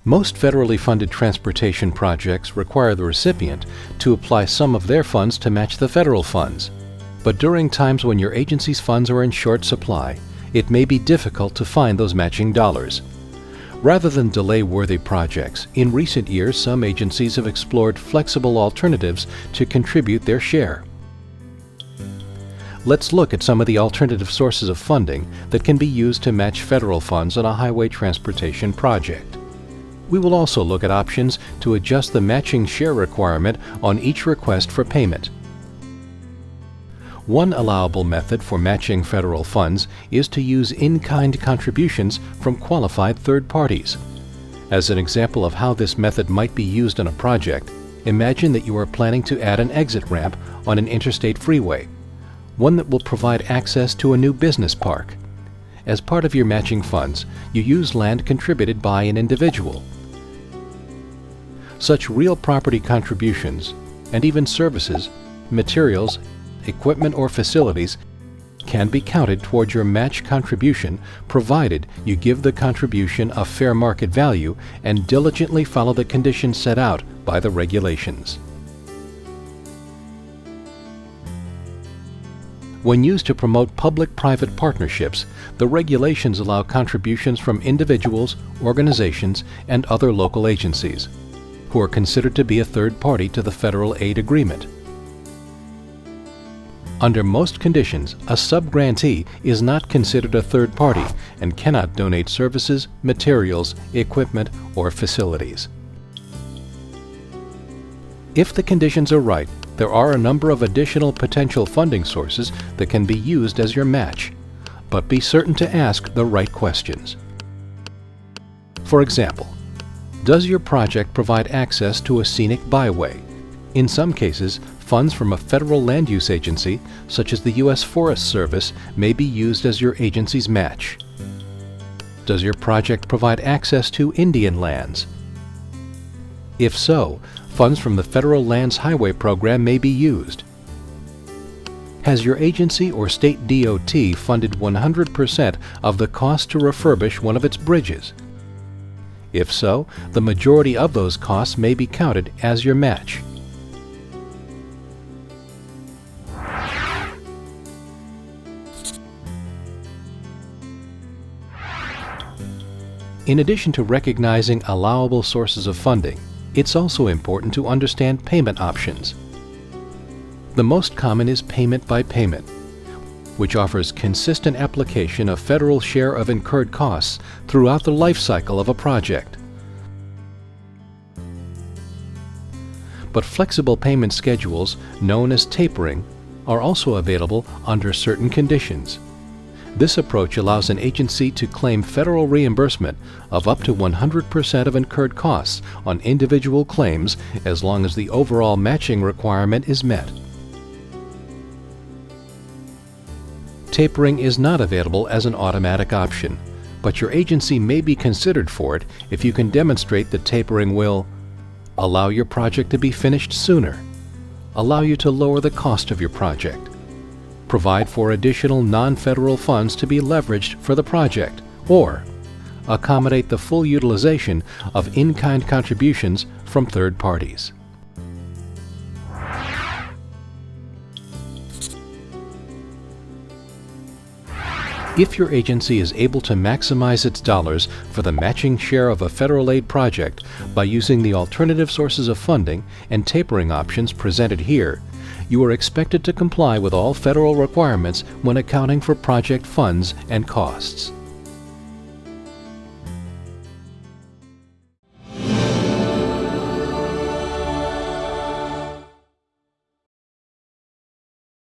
Most federally funded transportation projects require the recipient to apply some of their funds to match the federal funds. But during times when your agency's funds are in short supply, it may be difficult to find those matching dollars. Rather than delay worthy projects, in recent years some agencies have explored flexible alternatives to contribute their share. Let's look at some of the alternative sources of funding that can be used to match federal funds on a highway transportation project. We will also look at options to adjust the matching share requirement on each request for payment. One allowable method for matching federal funds is to use in-kind contributions from qualified third parties. As an example of how this method might be used on a project, imagine that you are planning to add an exit ramp on an interstate freeway, one that will provide access to a new business park. As part of your matching funds, you use land contributed by an individual. Such real property contributions, and even services, materials, equipment or facilities, can be counted towards your match contribution provided you give the contribution a fair market value and diligently follow the conditions set out by the regulations. When used to promote public-private partnerships, the regulations allow contributions from individuals, organizations, and other local agencies, who are considered to be a third party to the federal aid agreement. Under most conditions, a subgrantee is not considered a third party and cannot donate services, materials, equipment, or facilities. If the conditions are right, there are a number of additional potential funding sources that can be used as your match, but be certain to ask the right questions. For example, does your project provide access to a scenic byway? In some cases, funds from a federal land use agency, such as the U.S. Forest Service, may be used as your agency's match. Does your project provide access to Indian lands? If so, funds from the Federal Lands Highway Program may be used. Has your agency or state DOT funded 100% of the cost to refurbish one of its bridges? If so, the majority of those costs may be counted as your match. In addition to recognizing allowable sources of funding, it's also important to understand payment options. The most common is payment by payment, which offers consistent application of federal share of incurred costs throughout the life cycle of a project. But flexible payment schedules, known as tapering, are also available under certain conditions. This approach allows an agency to claim federal reimbursement of up to 100% of incurred costs on individual claims as long as the overall matching requirement is met. Tapering is not available as an automatic option, but your agency may be considered for it if you can demonstrate that tapering will allow your project to be finished sooner, allow you to lower the cost of your project, provide for additional non-federal funds to be leveraged for the project, or accommodate the full utilization of in-kind contributions from third parties. If your agency is able to maximize its dollars for the matching share of a federal aid project by using the alternative sources of funding and tapering options presented here, you are expected to comply with all federal requirements when accounting for project funds and costs.